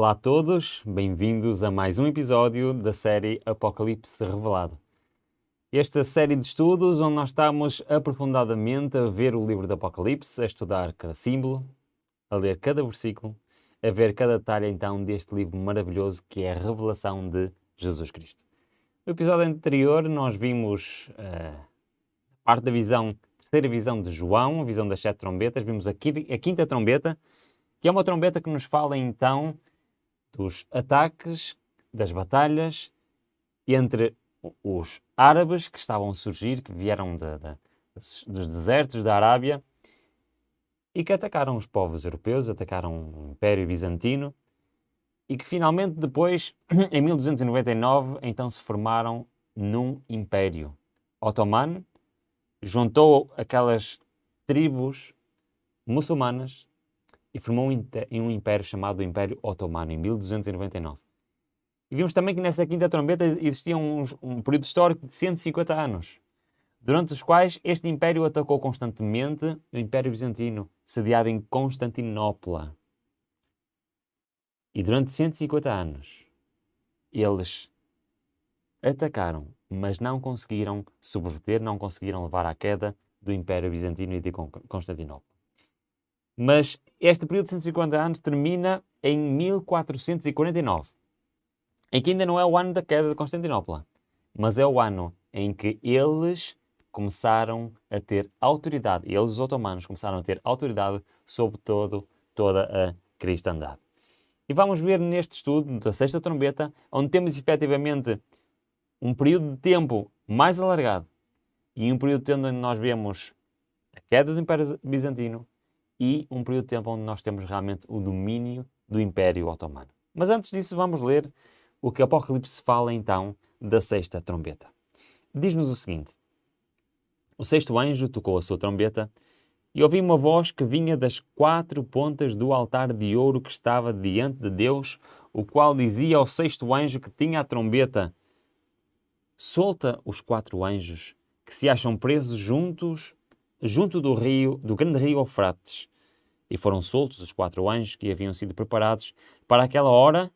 Olá a todos, bem-vindos a mais um episódio da série Apocalipse Revelado. Esta série de estudos onde nós estamos aprofundadamente a ver o livro do Apocalipse, a estudar cada símbolo, a ler cada versículo, a ver cada detalhe então deste livro maravilhoso que é a revelação de Jesus Cristo. No episódio anterior nós vimos parte da visão, terceira visão de João, a visão das 7 trombetas, vimos a quinta trombeta, que é uma trombeta que nos fala então dos ataques, das batalhas entre os árabes que estavam a surgir, que vieram dos desertos da Arábia e que atacaram os povos europeus, atacaram o Império Bizantino e que finalmente depois, em 1299, então se formaram num Império Otomano, juntou aquelas tribos muçulmanas e formou um império chamado Império Otomano, em 1299. E vimos também que nessa quinta trombeta existia um período histórico de 150 anos, durante os quais este império atacou constantemente o Império Bizantino, sediado em Constantinopla. E durante 150 anos, eles atacaram, mas não conseguiram subverter, não conseguiram levar à queda do Império Bizantino e de Constantinopla. Mas este período de 150 anos termina em 1449, em que ainda não é o ano da queda de Constantinopla, mas é o ano em que eles começaram a ter autoridade, eles, os otomanos, começaram a ter autoridade sobre toda a cristandade. E vamos ver neste estudo da sexta trombeta, onde temos efetivamente um período de tempo mais alargado e um período de tempo onde nós vemos a queda do Império Bizantino e um período de tempo onde nós temos realmente o domínio do Império Otomano. Mas antes disso vamos ler o que Apocalipse fala então da sexta trombeta. Diz-nos o seguinte: o sexto anjo tocou a sua trombeta e ouvi uma voz que vinha das 4 pontas do altar de ouro que estava diante de Deus, o qual dizia ao sexto anjo que tinha a trombeta: solta os 4 anjos que se acham presos junto do grande rio Eufrates. E foram soltos os 4 anjos que haviam sido preparados para aquela hora,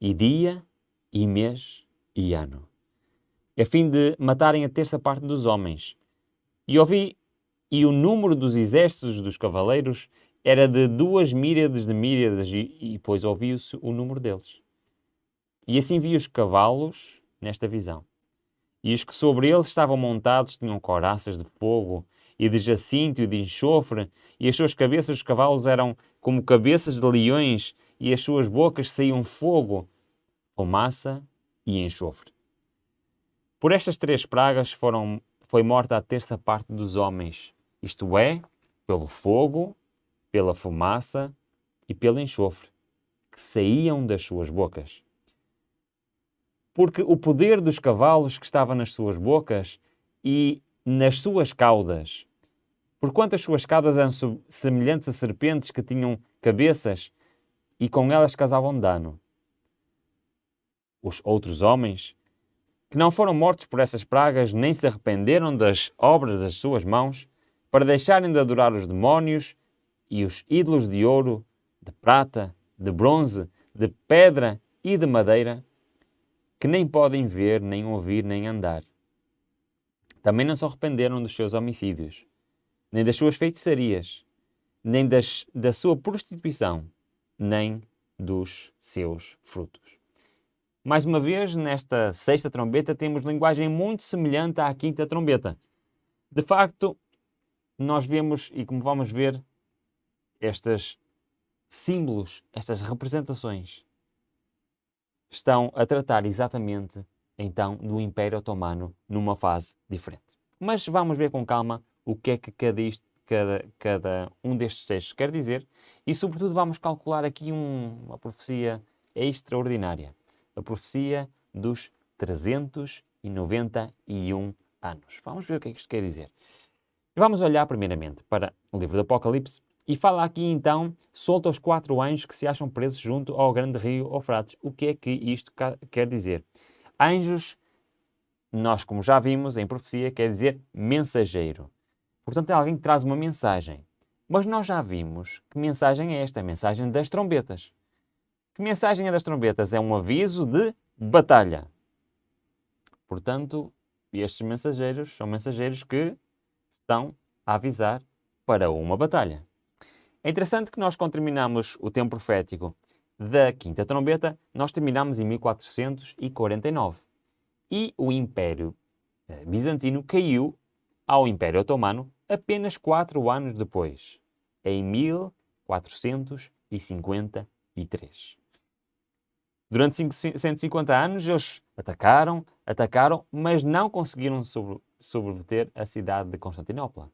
e dia, e mês, e ano, a fim de matarem a terça parte dos homens. E ouvi, e o número dos exércitos dos cavaleiros era de 2 míriades de míriades, e depois ouviu-se o número deles. E assim vi os cavalos nesta visão. E os que sobre eles estavam montados tinham couraças de fogo, e de jacinto e de enxofre, e as suas cabeças dos cavalos eram como cabeças de leões, e as suas bocas saíam fogo, fumaça e enxofre. Por estas 3 pragas foi morta a terça parte dos homens, isto é, pelo fogo, pela fumaça e pelo enxofre, que saíam das suas bocas. Porque o poder dos cavalos que estava nas suas bocas e nas suas caudas, porquanto as suas caudas eram semelhantes a serpentes que tinham cabeças e com elas causavam dano. Os outros homens, que não foram mortos por essas pragas, nem se arrependeram das obras das suas mãos, para deixarem de adorar os demónios e os ídolos de ouro, de prata, de bronze, de pedra e de madeira, que nem podem ver, nem ouvir, nem andar. Também não se arrependeram dos seus homicídios, nem das suas feitiçarias, nem da sua prostituição, nem dos seus frutos. Mais uma vez, nesta sexta trombeta, temos linguagem muito semelhante à quinta trombeta. De facto, nós vemos, e como vamos ver, estes símbolos, estas representações, estão a tratar exatamente, então, do Império Otomano numa fase diferente. Mas vamos ver com calma o que é que cada um destes textos quer dizer e, sobretudo, vamos calcular aqui uma profecia extraordinária. A profecia dos 391 anos. Vamos ver o que é que isto quer dizer. Vamos olhar primeiramente para o livro do Apocalipse e fala aqui então, solta os 4 anjos que se acham presos junto ao grande rio Eufrates. O que é que isto quer dizer? Anjos, nós como já vimos em profecia, quer dizer mensageiro. Portanto, é alguém que traz uma mensagem. Mas nós já vimos que mensagem é esta, a mensagem das trombetas. Que mensagem é das trombetas? É um aviso de batalha. Portanto, estes mensageiros são mensageiros que estão a avisar para uma batalha. É interessante que nós, quando terminamos o tempo profético da quinta trombeta, nós terminamos em 1449. E o Império Bizantino caiu ao Império Otomano apenas 4 anos depois, em 1453. Durante 150 anos eles atacaram, mas não conseguiram subverter a cidade de Constantinopla.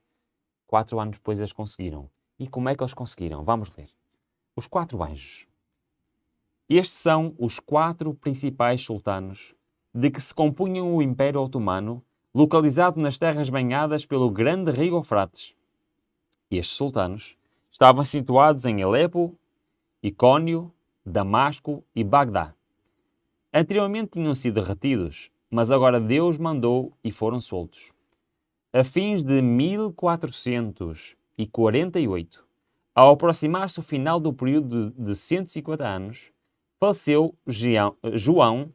4 anos depois eles conseguiram. E como é que eles conseguiram? Vamos ler. Os 4 anjos. Estes são os 4 principais sultanos de que se compunham o Império Otomano, localizado nas terras banhadas pelo grande rio Eufrates. Estes sultanos estavam situados em Alepo, Icônio, Damasco e Bagdá. Anteriormente tinham sido retidos, mas agora Deus mandou e foram soltos. A fins de 1448, ao aproximar-se o final do período de 150 anos, faleceu João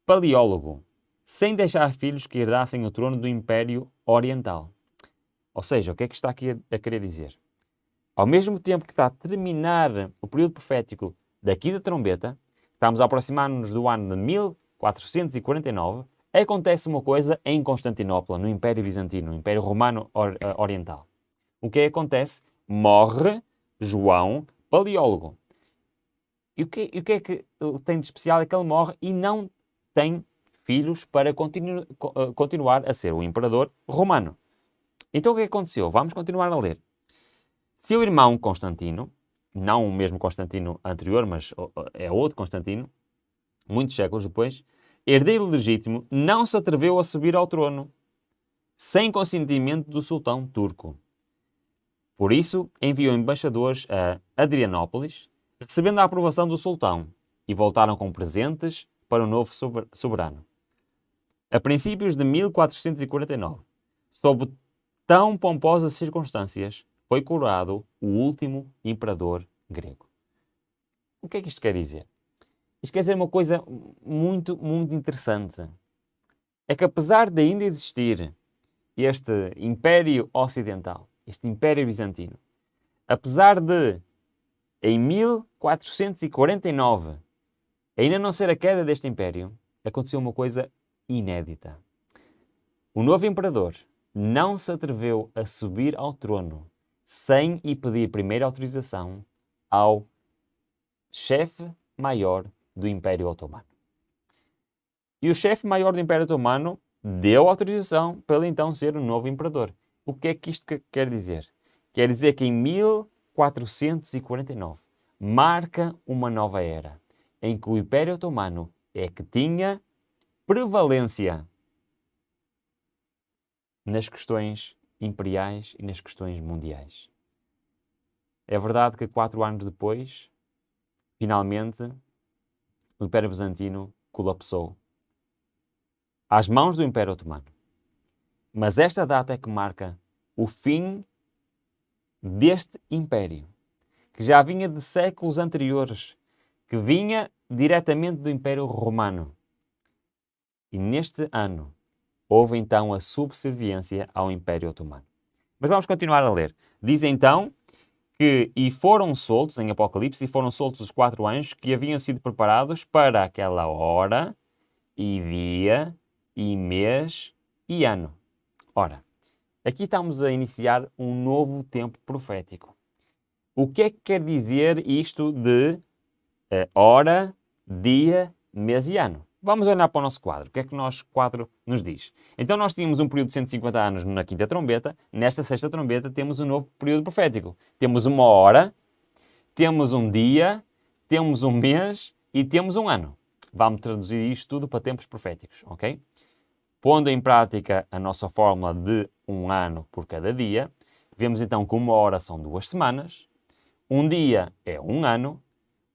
Paleólogo, sem deixar filhos que herdassem o trono do Império Oriental. Ou seja, o que é que está aqui a querer dizer? Ao mesmo tempo que está a terminar o período profético da quinta trombeta, estamos a aproximar-nos do ano de 1449, acontece uma coisa em Constantinopla, no Império Bizantino, no Império Romano Oriental. O que acontece? Morre João Paleólogo. E o que é que tem de especial? É que ele morre e não tem filhos para continuar a ser o imperador romano. Então o que aconteceu? Vamos continuar a ler. Seu irmão Constantino, não o mesmo Constantino anterior, mas é outro Constantino, muitos séculos depois, herdeiro legítimo, não se atreveu a subir ao trono, sem consentimento do sultão turco. Por isso, enviou embaixadores a Adrianópolis, recebendo a aprovação do sultão, e voltaram com presentes para o novo soberano. A princípios de 1449, sob tão pomposas circunstâncias, foi coroado o último imperador grego. O que é que isto quer dizer? Isto quer dizer uma coisa muito, muito interessante. É que apesar de ainda existir este Império Ocidental, este Império Bizantino, apesar de, em 1449, ainda não ser a queda deste Império, aconteceu uma coisa inédita. O novo imperador não se atreveu a subir ao trono sem lhe pedir primeira autorização ao chefe maior do Império Otomano. E o chefe maior do Império Otomano deu autorização para ele então ser o novo imperador. O que é que isto quer dizer? Quer dizer que em 1449 marca uma nova era, em que o Império Otomano é que tinha prevalência nas questões imperiais e nas questões mundiais. É verdade que 4 anos depois, finalmente, o Império Bizantino colapsou às mãos do Império Otomano. Mas esta data é que marca o fim deste império, que já vinha de séculos anteriores, que vinha diretamente do Império Romano. E neste ano houve então a subserviência ao Império Otomano. Mas vamos continuar a ler. Diz então que e foram soltos, em Apocalipse, e foram soltos os 4 anjos que haviam sido preparados para aquela hora e dia e mês e ano. Ora, aqui estamos a iniciar um novo tempo profético. O que é que quer dizer isto de hora, dia, mês e ano? Vamos olhar para o nosso quadro. O que é que o nosso quadro nos diz? Então nós tínhamos um período de 150 anos na quinta trombeta. Nesta sexta trombeta temos um novo período profético. Temos uma hora, temos um dia, temos um mês e temos um ano. Vamos traduzir isto tudo para tempos proféticos, ok? Pondo em prática a nossa fórmula de um ano por cada dia, vemos então que uma hora são 2 semanas, um dia é um ano,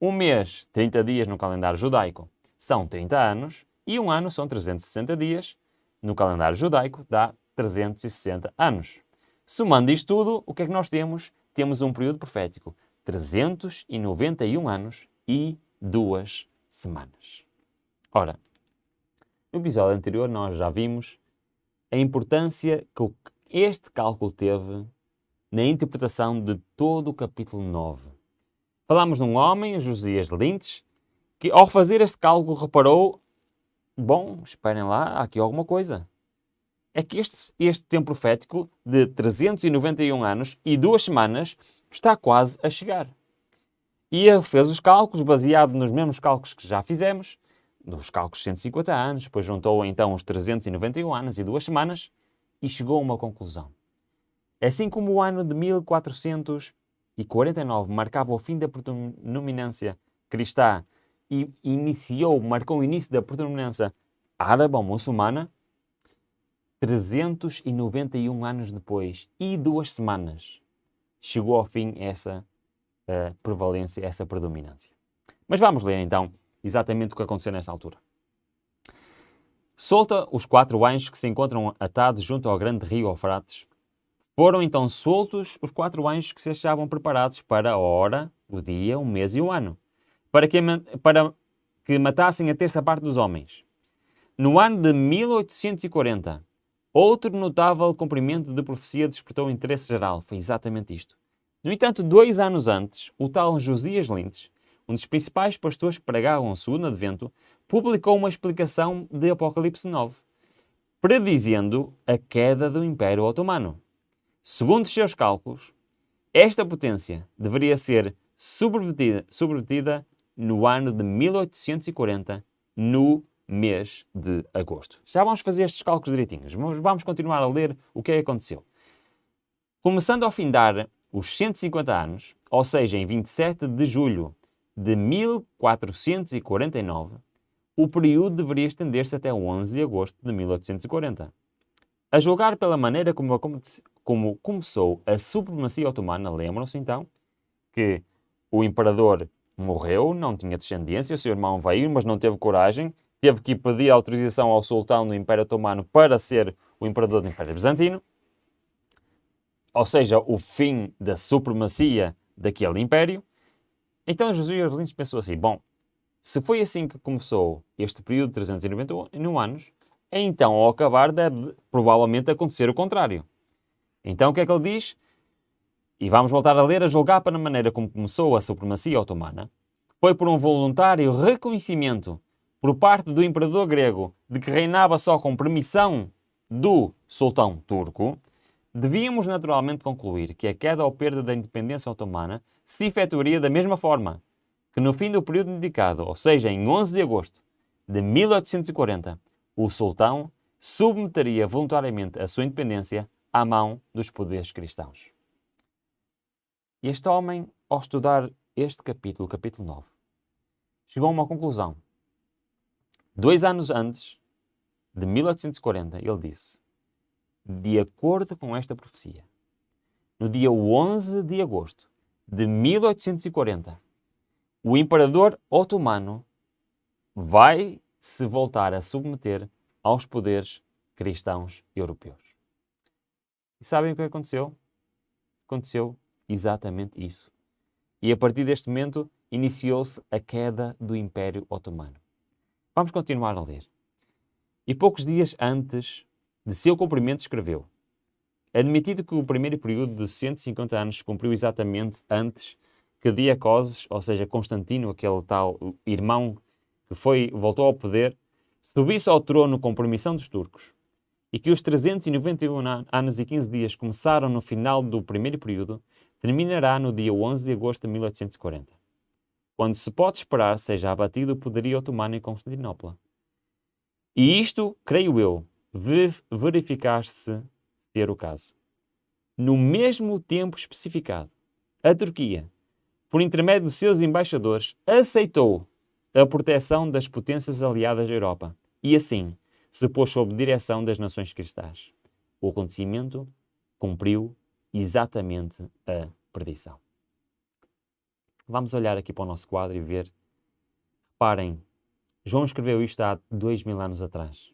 um mês, 30 dias no calendário judaico, são 30 anos, e um ano são 360 dias, no calendário judaico dá 360 anos. Somando isto tudo, o que é que nós temos? Temos um período profético, 391 anos e 2 semanas. Ora, no episódio anterior nós já vimos a importância que este cálculo teve na interpretação de todo o capítulo 9. Falámos de um homem, Josias Lintz, que ao fazer este cálculo reparou, bom, esperem lá, há aqui alguma coisa. É que este tempo profético de 391 anos e 2 semanas está quase a chegar. E ele fez os cálculos baseado nos mesmos cálculos que já fizemos, dos cálculos de 150 anos, depois juntou então os 391 anos e 2 semanas e chegou a uma conclusão. Assim como o ano de 1449 marcava o fim da predominância cristã e marcou o início da predominância árabe ou muçulmana, 391 anos depois e 2 semanas chegou ao fim essa prevalência, essa predominância. Mas vamos ler então exatamente o que aconteceu nesta altura. Solta os 4 anjos que se encontram atados junto ao grande rio Eufrates. Foram então soltos os 4 anjos que se achavam preparados para a hora, o dia, o mês e o ano, para que matassem a terça parte dos homens. No ano de 1840, outro notável cumprimento de profecia despertou o interesse geral. Foi exatamente isto. No entanto, 2 anos antes, o tal Josias Lintz, um dos principais pastores que pregavam o segundo advento, publicou uma explicação de Apocalipse 9, predizendo a queda do Império Otomano. Segundo os seus cálculos, esta potência deveria ser subvertida no ano de 1840, no mês de agosto. Já vamos fazer estes cálculos direitinhos, mas vamos continuar a ler o que aconteceu. Começando a findar os 150 anos, ou seja, em 27 de julho de 1449, o período deveria estender-se até 11 de agosto de 1840. A julgar pela maneira como começou a supremacia otomana, lembram-se então que o imperador morreu, não tinha descendência, o seu irmão veio, mas não teve coragem, teve que pedir autorização ao sultão do Império Otomano para ser o imperador do Império Bizantino, ou seja, o fim da supremacia daquele império. Então Josias Lintz pensou assim, bom, se foi assim que começou este período de 391 anos, então ao acabar deve provavelmente acontecer o contrário. Então o que é que ele diz? E vamos voltar a ler, a julgar para a maneira como começou a supremacia otomana, foi por um voluntário reconhecimento por parte do imperador grego de que reinava só com permissão do sultão turco, devíamos naturalmente concluir que a queda ou perda da independência otomana se efetuaria da mesma forma que no fim do período indicado, ou seja, em 11 de agosto de 1840, o sultão submeteria voluntariamente a sua independência à mão dos poderes cristãos. Este homem, ao estudar este capítulo 9, chegou a uma conclusão. 2 anos antes de 1840, ele disse, de acordo com esta profecia, no dia 11 de agosto de 1840, o imperador otomano vai se voltar a submeter aos poderes cristãos europeus. E sabem o que aconteceu? Aconteceu exatamente isso. E a partir deste momento iniciou-se a queda do Império Otomano. Vamos continuar a ler. E poucos dias antes de seu cumprimento escreveu: admitido que o primeiro período de 150 anos se cumpriu exatamente antes que Diacoses, ou seja, Constantino, aquele tal irmão que voltou ao poder, subisse ao trono com permissão dos turcos, e que os 391 anos e 15 dias começaram no final do primeiro período, terminará no dia 11 de agosto de 1840, quando se pode esperar seja abatido o poderio otomano em Constantinopla. E isto, creio eu, verificar-se ser o caso. No mesmo tempo especificado, a Turquia, por intermédio de seus embaixadores, aceitou a proteção das potências aliadas da Europa e, assim, se pôs sob direção das nações cristãs. O acontecimento cumpriu exatamente a predição. Vamos olhar aqui para o nosso quadro e ver. Reparem, João escreveu isto há 2000 anos atrás.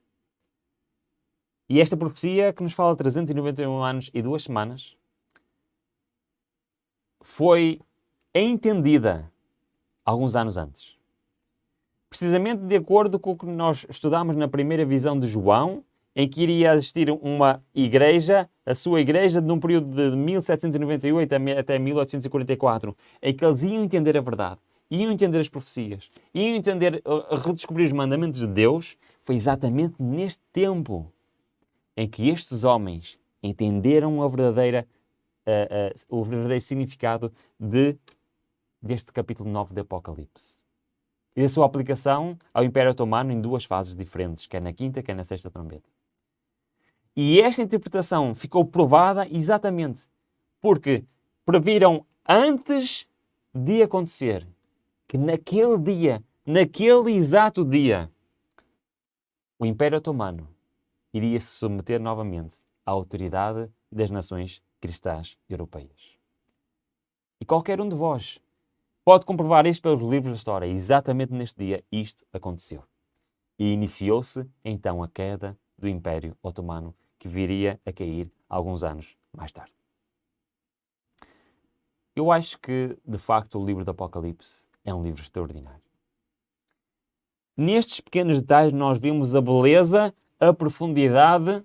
E esta profecia, que nos fala de 391 anos e 2 semanas, foi entendida alguns anos antes. precisamente de acordo com o que nós estudámos na primeira visão de João, em que iria existir uma igreja, a sua igreja, num período de 1798 até 1844, em que eles iam entender a verdade, iam entender as profecias, iam entender, redescobrir os mandamentos de Deus. Foi exatamente neste tempo em que estes homens entenderam o verdadeiro significado deste capítulo 9 de Apocalipse. E a sua aplicação ao Império Otomano em duas fases diferentes, quer na quinta, quer na sexta trombeta. E esta interpretação ficou provada exatamente porque previram antes de acontecer que naquele dia, naquele exato dia, o Império Otomano iria se submeter novamente à autoridade das nações cristãs europeias. E qualquer um de vós pode comprovar isto pelos livros da história. Exatamente neste dia isto aconteceu. E iniciou-se então a queda do Império Otomano, que viria a cair alguns anos mais tarde. Eu acho que, de facto, o livro do Apocalipse é um livro extraordinário. Nestes pequenos detalhes nós vemos a beleza, a profundidade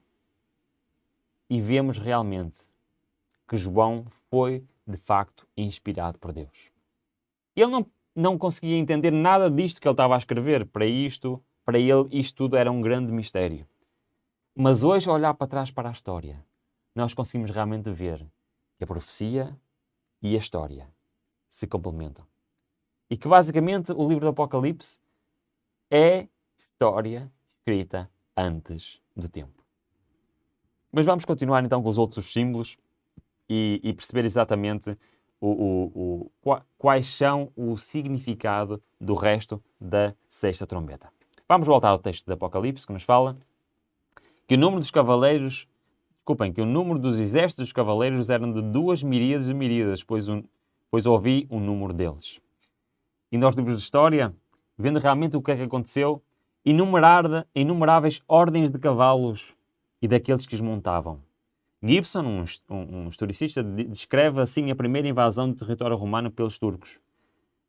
e vemos realmente que João foi, de facto, inspirado por Deus. Ele não conseguia entender nada disto que ele estava a escrever. Para ele, isto tudo era um grande mistério. Mas hoje, ao olhar para trás para a história, nós conseguimos realmente ver que a profecia e a história se complementam. E que, basicamente, o livro do Apocalipse é história escrita antes do tempo. Mas vamos continuar, então, com os outros símbolos e perceber exatamente quais são o significado do resto da sexta trombeta. Vamos voltar ao texto do Apocalipse, que nos fala que o número dos exércitos dos cavaleiros eram de 2 miríades de miríades, pois ouvi o número deles. E nos livros de história, vendo realmente o que é que aconteceu, inumeráveis ordens de cavalos e daqueles que os montavam. Gibson, um historicista, descreve assim a primeira invasão do território romano pelos turcos.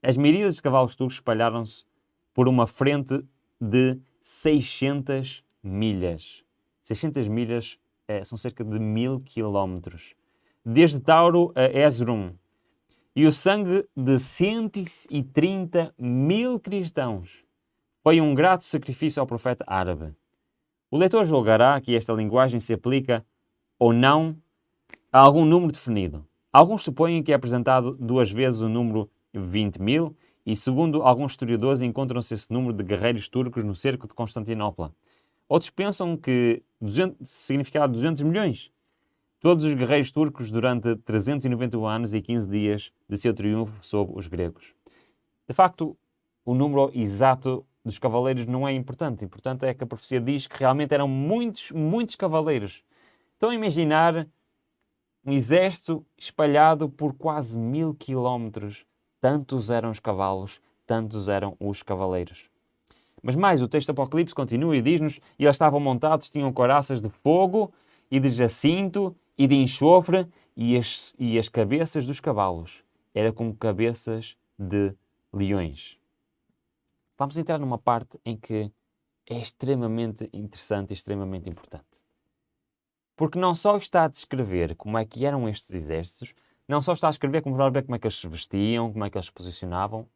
As miríades de cavalos turcos espalharam-se por uma frente de 600 milhas. 600 milhas são cerca de 1000 quilómetros. Desde Tauro a Erzurum. E o sangue de 130 mil cristãos foi um grato sacrifício ao profeta árabe. O leitor julgará que esta linguagem se aplica ou não a algum número definido. Alguns supõem que é apresentado 2 vezes o número 20.000 e, segundo alguns historiadores, encontram-se esse número de guerreiros turcos no cerco de Constantinopla. Outros pensam que significava 200 milhões. Todos os guerreiros turcos durante 391 anos e 15 dias de seu triunfo sobre os gregos. De facto, o número exato dos cavaleiros não é importante. O importante é que a profecia diz que realmente eram muitos, muitos cavaleiros. Estão a imaginar um exército espalhado por quase 1000 quilómetros. Tantos eram os cavalos, tantos eram os cavaleiros. Mas mais, o texto do Apocalipse continua e diz-nos: e eles estavam montados, tinham couraças de fogo e de jacinto e de enxofre, e as cabeças dos cavalos eram como cabeças de leões. Vamos entrar numa parte em que é extremamente interessante e extremamente importante. Porque não só está a descrever como é que eram estes exércitos, não só está a escrever como é que eles se vestiam, como é que eles se posicionavam,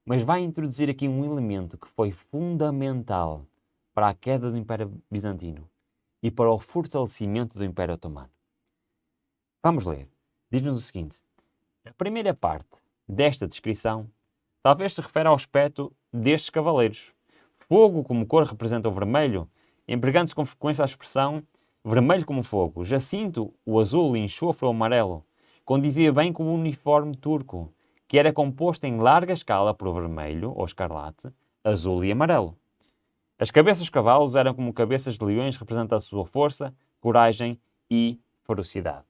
mas vai introduzir aqui um elemento que foi fundamental para a queda do Império Bizantino e para o fortalecimento do Império Otomano. Vamos ler. Diz-nos o seguinte: a primeira parte desta descrição talvez se refere ao aspecto destes cavaleiros. Fogo como cor representa o vermelho, empregando-se com frequência a expressão vermelho como fogo. Jacinto, o azul, e enxofre, o amarelo. Condizia bem com o uniforme turco, que era composto em larga escala por vermelho, ou escarlate, azul e amarelo. As cabeças dos cavalos eram como cabeças de leões, representando a sua força, coragem e ferocidade.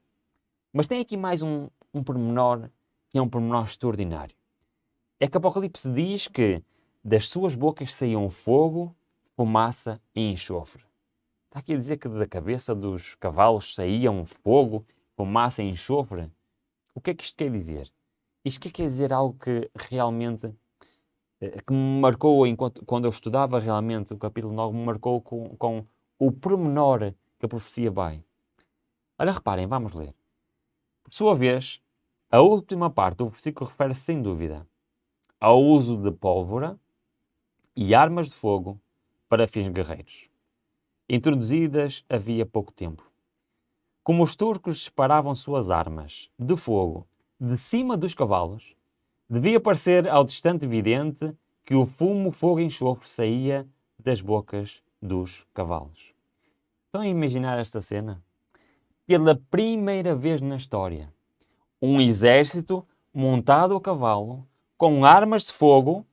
Mas tem aqui mais um pormenor, que é um pormenor extraordinário. É que Apocalipse diz que das suas bocas saíam fogo, fumaça e enxofre. Está aqui a dizer que da cabeça dos cavalos saíam fogo, fumaça e enxofre? O que é que isto quer dizer? Isto quer dizer algo que realmente que me marcou quando eu estudava realmente o capítulo 9, me marcou com o pormenor que a profecia vai. Olha, reparem, vamos ler. Por sua vez, a última parte do versículo refere-se sem dúvida ao uso de pólvora e armas de fogo para fins guerreiros, introduzidas havia pouco tempo. Como os turcos disparavam suas armas de fogo de cima dos cavalos, devia parecer ao distante vidente que o fumo, fogo e enxofre saía das bocas dos cavalos. Estão a imaginar esta cena? Pela primeira vez na história, um exército montado a cavalo, com armas de fogo,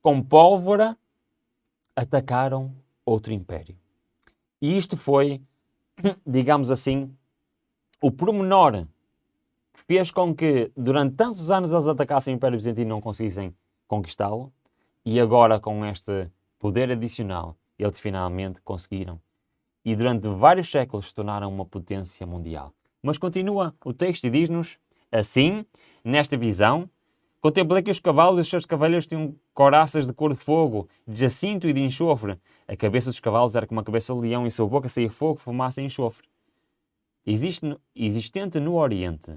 com pólvora, atacaram outro império. E isto foi, digamos assim, o pormenor que fez com que durante tantos anos eles atacassem o Império Bizantino e não conseguissem conquistá-lo, e agora com este poder adicional eles finalmente conseguiram. E durante vários séculos se tornaram uma potência mundial. Mas continua o texto e diz-nos, assim, nesta visão, contemplei que os cavalos e os seus cavaleiros tinham couraças de cor de fogo, de jacinto e de enxofre. A cabeça dos cavalos era como a cabeça do leão e sua boca saía fogo, fumaça e enxofre. Existente no Oriente,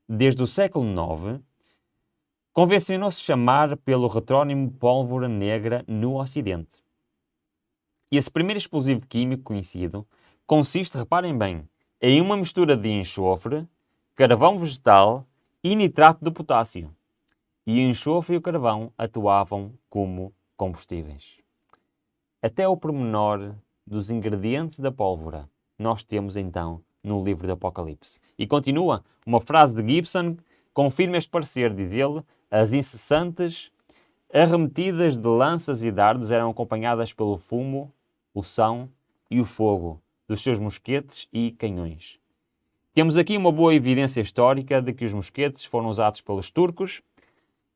desde o século IX, convencionou-se chamar pelo retrónimo pólvora negra no Ocidente. E esse primeiro explosivo químico conhecido consiste, reparem bem, em uma mistura de enxofre, carvão vegetal e nitrato de potássio. E o enxofre e o carvão atuavam como combustíveis. Até o pormenor dos ingredientes da pólvora nós temos então no livro do Apocalipse. E continua, uma frase de Gibson confirma este parecer, diz ele, as incessantes arremetidas de lanças e dardos eram acompanhadas pelo fumo, o som e o fogo dos seus mosquetes e canhões. Temos aqui uma boa evidência histórica de que os mosquetes foram usados pelos turcos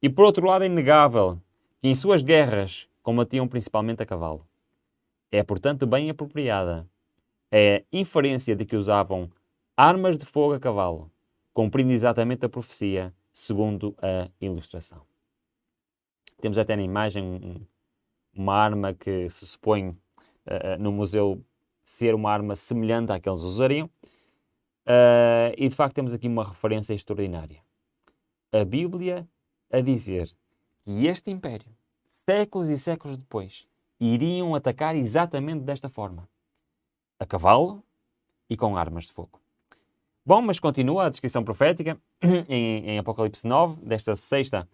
e, por outro lado, é inegável que em suas guerras combatiam principalmente a cavalo. É, portanto, bem apropriada a inferência de que usavam armas de fogo a cavalo, cumprindo exatamente a profecia, segundo a ilustração. Temos até na imagem uma arma que se supõe no museu ser uma arma semelhante à que eles usariam. E de facto temos aqui uma referência extraordinária. A Bíblia a dizer que este império, séculos e séculos depois, iriam atacar exatamente desta forma. A cavalo e com armas de fogo. Bom, mas continua a descrição profética em Apocalipse 9, desta sexta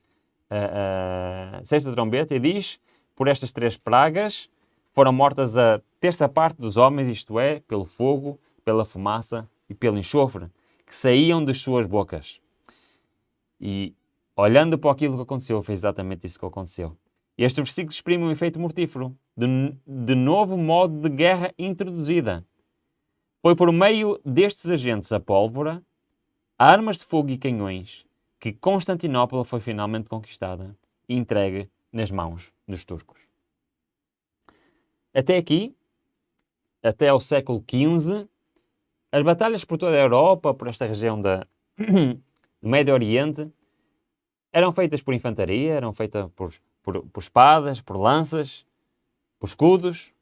trombeta, e diz, por estas 3 pragas foram mortas a terça parte dos homens, isto é, pelo fogo, pela fumaça e pelo enxofre, que saíam das suas bocas. E, olhando para aquilo que aconteceu, foi exatamente isso que aconteceu. Este versículo exprime um efeito mortífero, de novo modo de guerra introduzida. Foi por meio destes agentes, a pólvora, armas de fogo e canhões, que Constantinopla foi finalmente conquistada e entregue nas mãos dos turcos. Até aqui, até ao século XV, as batalhas por toda a Europa, por esta região do Médio Oriente, eram feitas por infantaria, eram feitas por espadas, por lanças, por escudos,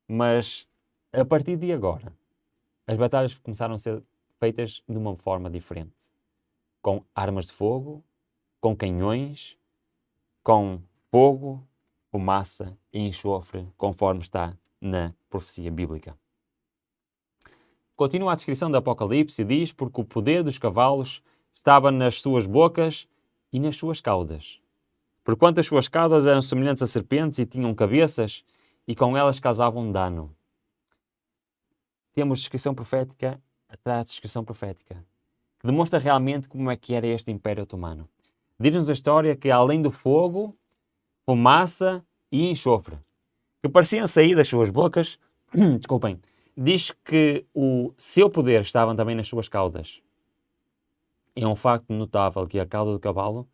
mas a partir de agora, as batalhas começaram a ser feitas de uma forma diferente. Com armas de fogo, com canhões, com fogo, fumaça e enxofre, conforme está na profecia bíblica. Continua a descrição do Apocalipse e diz, porque o poder dos cavalos estava nas suas bocas e nas suas caudas. Porquanto as suas caudas eram semelhantes a serpentes e tinham cabeças, e com elas causavam dano. Temos descrição profética atrás de descrição profética, que demonstra realmente como é que era este Império Otomano. Diz-nos a história que, além do fogo, fumaça e enxofre, que pareciam sair das suas bocas, desculpem, diz que o seu poder estava também nas suas caudas. É um facto notável que a cauda do cavalo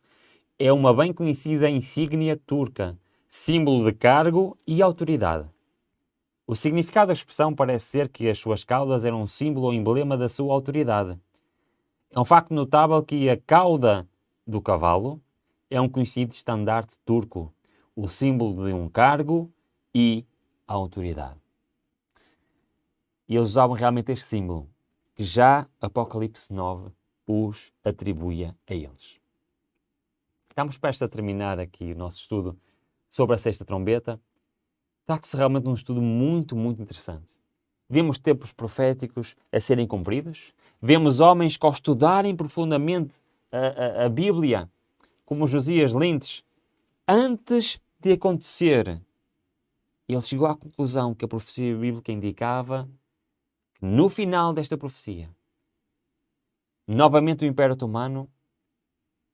é uma bem conhecida insígnia turca, símbolo de cargo e autoridade. O significado da expressão parece ser que as suas caudas eram um símbolo ou emblema da sua autoridade. É um facto notável que a cauda do cavalo é um conhecido estandarte turco, o símbolo de um cargo e a autoridade. E eles usavam realmente este símbolo, que já Apocalipse 9 os atribuía a eles. Estamos prestes a terminar aqui o nosso estudo sobre a sexta trombeta. Trata-se realmente de um estudo muito, muito interessante. Vemos tempos proféticos a serem cumpridos, vemos homens que ao estudarem profundamente a Bíblia, como Josias Lentes, antes de acontecer, ele chegou à conclusão que a profecia bíblica indicava que no final desta profecia, novamente o Império Otomano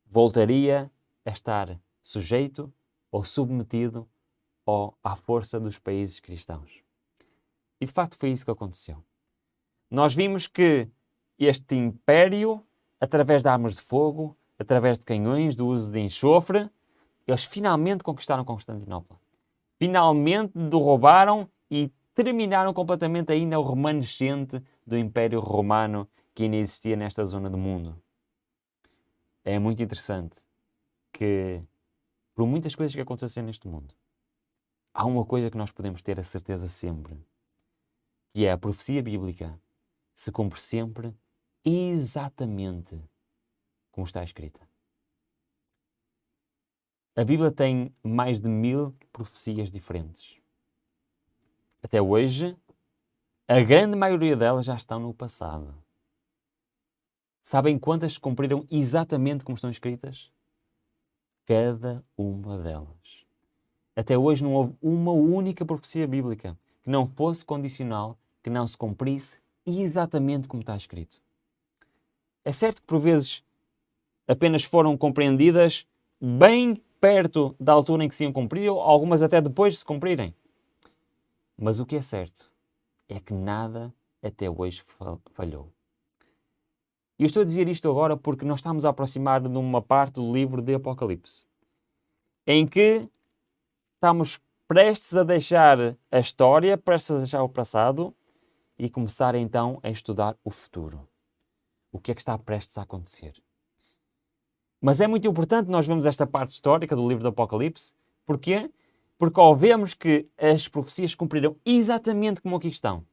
voltaria a estar sujeito ou submetido à força dos países cristãos. E de facto foi isso que aconteceu. Nós vimos que este império, através de armas de fogo, através de canhões, do uso de enxofre, eles finalmente conquistaram Constantinopla. Finalmente derrubaram e terminaram completamente ainda o remanescente do Império Romano que ainda existia nesta zona do mundo. É muito interessante que, por muitas coisas que acontecem neste mundo, há uma coisa que nós podemos ter a certeza sempre, que é a profecia bíblica se cumpre sempre exatamente como está escrita. A Bíblia tem mais de 1000 profecias diferentes. Até hoje, a grande maioria delas já estão no passado. Sabem quantas se cumpriram exatamente como estão escritas? Cada uma delas. Até hoje não houve uma única profecia bíblica que não fosse condicional, que não se cumprisse exatamente como está escrito. É certo que por vezes apenas foram compreendidas bem perto da altura em que se iam cumprir, ou algumas até depois de se cumprirem. Mas o que é certo é que nada até hoje falhou. E eu estou a dizer isto agora porque nós estamos a aproximar de uma parte do livro de Apocalipse, em que estamos prestes a deixar a história, prestes a deixar o passado e começar então a estudar o futuro. O que é que está prestes a acontecer? Mas é muito importante nós vermos esta parte histórica do livro do Apocalipse. Porquê? Porque ao vermos que as profecias se cumpriram exatamente como aqui estão,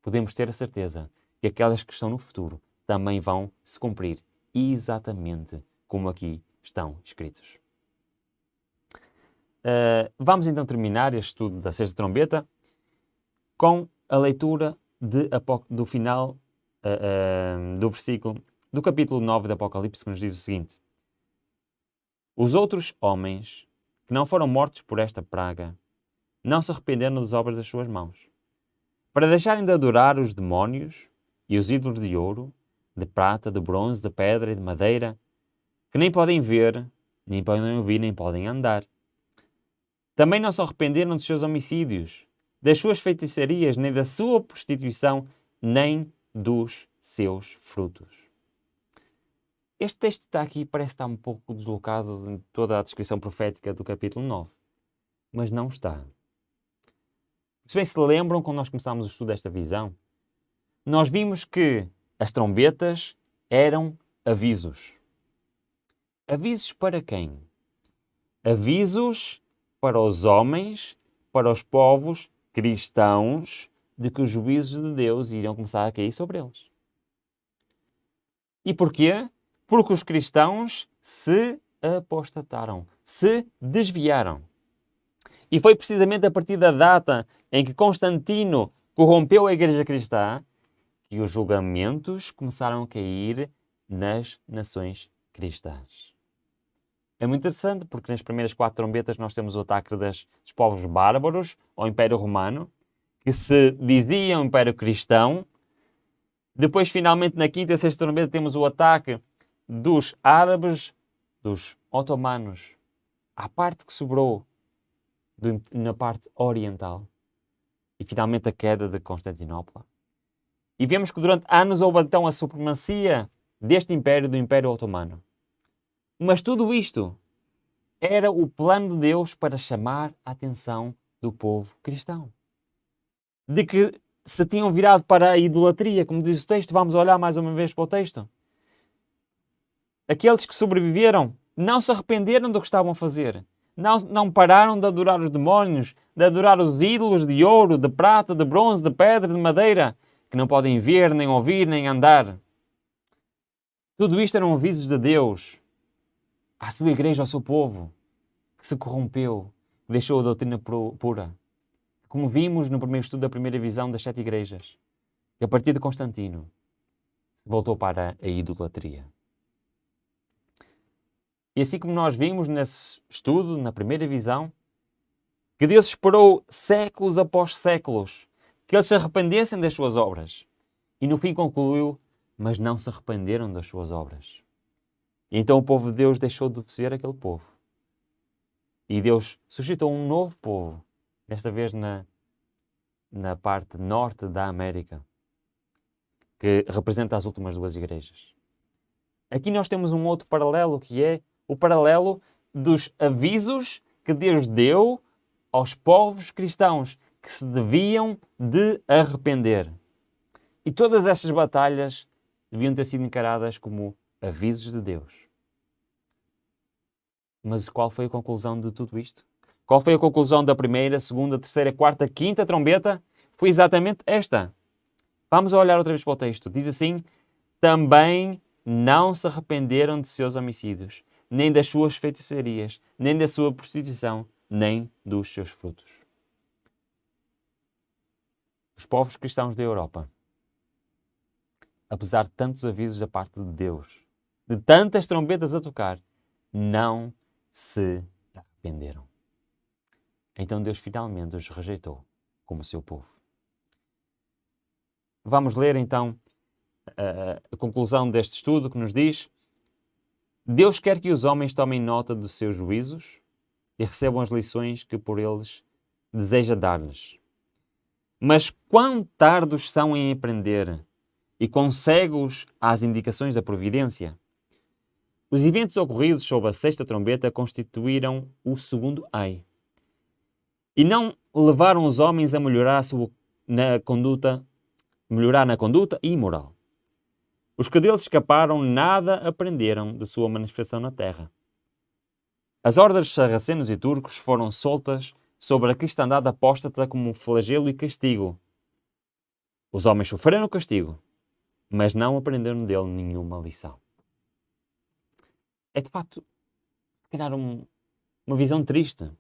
podemos ter a certeza que aquelas que estão no futuro também vão se cumprir exatamente como aqui estão escritos. Vamos então terminar este estudo da sexta trombeta com a leitura do final do versículo do capítulo 9 do Apocalipse, que nos diz o seguinte: os outros homens que não foram mortos por esta praga não se arrependeram das obras das suas mãos, para deixarem de adorar os demónios e os ídolos de ouro, de prata, de bronze, de pedra e de madeira, que nem podem ver, nem podem ouvir, nem podem andar. Também não se arrependeram dos seus homicídios, das suas feitiçarias, nem da sua prostituição, nem dos seus frutos. Este texto está aqui, parece estar um pouco deslocado de toda a descrição profética do capítulo 9, mas não está. Se bem se lembram, quando nós começámos o estudo desta visão, nós vimos que as trombetas eram avisos. Avisos para quem? Avisos para os homens, para os povos cristãos, de que os juízos de Deus iriam começar a cair sobre eles. E porquê? Porque os cristãos se apostataram, se desviaram. E foi precisamente a partir da data em que Constantino corrompeu a Igreja Cristã que os julgamentos começaram a cair nas nações cristãs. É muito interessante porque nas primeiras 4 trombetas nós temos o ataque dos povos bárbaros ao Império Romano, que se diziam Império Cristão. Depois, finalmente, na 5ª e 6ª trombeta temos o ataque dos árabes, dos otomanos, à parte que sobrou na parte oriental. E finalmente a queda de Constantinopla. E vemos que durante anos houve então a supremacia deste império, do Império Otomano. Mas tudo isto era o plano de Deus para chamar a atenção do povo cristão. De que se tinham virado para a idolatria, como diz o texto, vamos olhar mais uma vez para o texto. Aqueles que sobreviveram não se arrependeram do que estavam a fazer. Não pararam de adorar os demónios, de adorar os ídolos de ouro, de prata, de bronze, de pedra, de madeira, que não podem ver, nem ouvir, nem andar. Tudo isto eram avisos de Deus à sua igreja, ao seu povo, que se corrompeu, que deixou a doutrina pura. Como vimos no primeiro estudo da primeira visão das 7 igrejas, que a partir de Constantino se voltou para a idolatria. E assim como nós vimos nesse estudo, na primeira visão, que Deus esperou séculos após séculos que eles se arrependessem das suas obras. E no fim concluiu, mas não se arrependeram das suas obras. E então o povo de Deus deixou de ser aquele povo. E Deus suscitou um novo povo, desta vez na parte norte da América, que representa as últimas 2 igrejas. Aqui nós temos um outro paralelo, que é o paralelo dos avisos que Deus deu aos povos cristãos que se deviam de arrepender. E todas estas batalhas deviam ter sido encaradas como avisos de Deus. Mas qual foi a conclusão de tudo isto? Qual foi a conclusão da primeira, segunda, terceira, quarta, quinta trombeta? Foi exatamente esta. Vamos olhar outra vez para o texto. Diz assim: também não se arrependeram de seus homicídios, nem das suas feitiçarias, nem da sua prostituição, nem dos seus frutos. Os povos cristãos da Europa, apesar de tantos avisos da parte de Deus, de tantas trombetas a tocar, não se arrependeram. Então Deus finalmente os rejeitou como seu povo. Vamos ler então a conclusão deste estudo, que nos diz: Deus quer que os homens tomem nota dos seus juízos e recebam as lições que por eles deseja dar-lhes. Mas quão tardos são em aprender e quão cegos às indicações da providência. Os eventos ocorridos sob a 6ª trombeta constituíram o segundo ai. E não levaram os homens a melhorar na conduta imoral. Os que deles escaparam nada aprenderam de sua manifestação na terra. As hordas de sarracenos e turcos foram soltas sobre a cristandade apóstata como flagelo e castigo. Os homens sofreram o castigo, mas não aprenderam dele nenhuma lição. É de facto, se calhar, uma visão triste.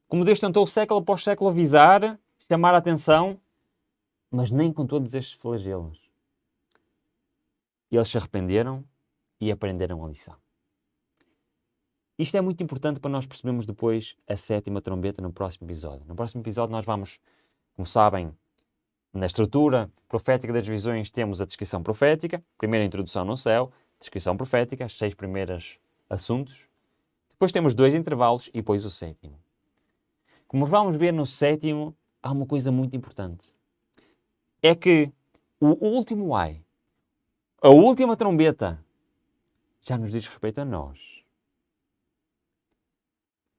Como Deus tentou século após século avisar, chamar a atenção, mas nem com todos estes flagelos. E eles se arrependeram e aprenderam a lição. Isto é muito importante para nós percebermos depois a 7ª trombeta no próximo episódio. No próximo episódio nós vamos, como sabem, na estrutura profética das visões temos a descrição profética, primeira introdução no céu, descrição profética, as 6 primeiros assuntos. Depois temos 2 intervalos e depois o 7º. Como vamos ver no 7º, há uma coisa muito importante. É que o último ai, a última trombeta, já nos diz respeito a nós.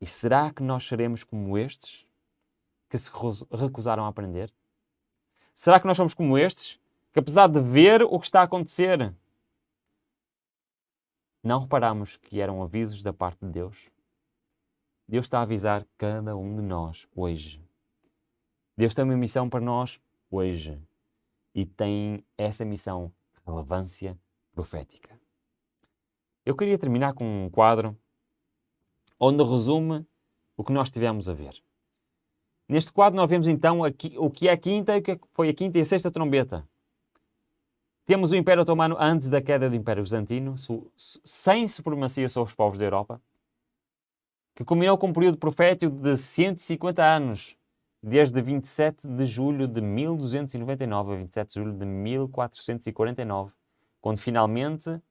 E será que nós seremos como estes que se recusaram a aprender? Será que nós somos como estes que, apesar de ver o que está a acontecer, não reparamos que eram avisos da parte de Deus? Deus está a avisar cada um de nós hoje. Deus tem uma missão para nós hoje. E tem essa missão relevância profética. Eu queria terminar com um quadro onde resume o que nós tivemos a ver. Neste quadro nós vemos então o que é a quinta e o que foi a quinta e a 6ª trombeta. Temos o Império Otomano antes da queda do Império Bizantino, sem supremacia sobre os povos da Europa, que culminou com um período profético de 150 anos, desde 27 de julho de 1299 a 27 de julho de 1449, quando finalmente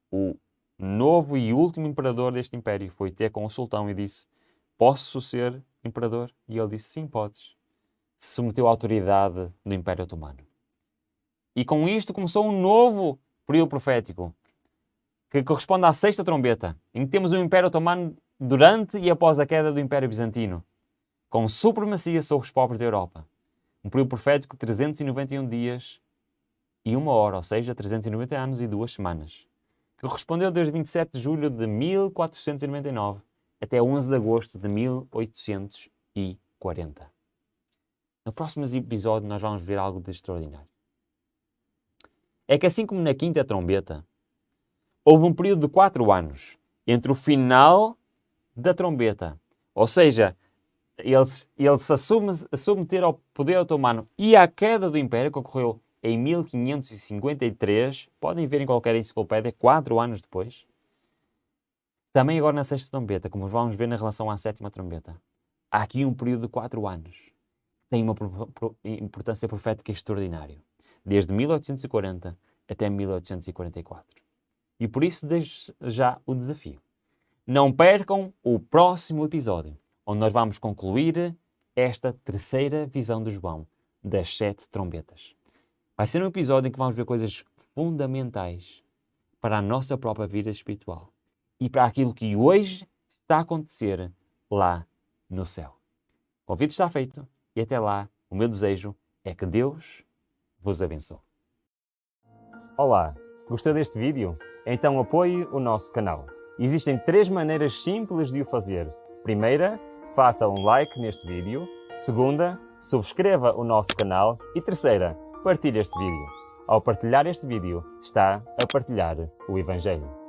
o novo e último imperador deste império foi ter com o sultão e disse: posso ser imperador? E ele disse: sim, podes. Se submeteu à autoridade do Império Otomano. E com isto começou um novo período profético, que corresponde à 6ª trombeta, em que temos o Império Otomano durante e após a queda do Império Bizantino, com supremacia sobre os povos da Europa. Um período profético de 391 dias e 1 hora, ou seja, 390 anos e 2 semanas, que correspondeu desde 27 de julho de 1499 até 11 de agosto de 1840. No próximo episódio nós vamos ver algo de extraordinário. É que assim como na quinta trombeta, houve um período de 4 anos entre o final da trombeta, ou seja, eles se submeteram ao poder otomano e à queda do Império, que ocorreu em 1553, podem ver em qualquer enciclopédia, 4 anos depois. Também agora na sexta trombeta, como vamos ver na relação à sétima trombeta, há aqui um período de 4 anos que tem uma importância profética extraordinária, desde 1840 até 1844. E por isso deixo já o desafio. Não percam o próximo episódio, onde nós vamos concluir esta terceira visão de João, das 7 trombetas. Vai ser um episódio em que vamos ver coisas fundamentais para a nossa própria vida espiritual e para aquilo que hoje está a acontecer lá no céu. O convite está feito e até lá o meu desejo é que Deus vos abençoe. Olá, gostou deste vídeo? Então apoie o nosso canal. Existem 3 maneiras simples de o fazer. Primeira, faça um like neste vídeo. Segunda, subscreva o nosso canal. E terceira, partilhe este vídeo. Ao partilhar este vídeo, está a partilhar o Evangelho.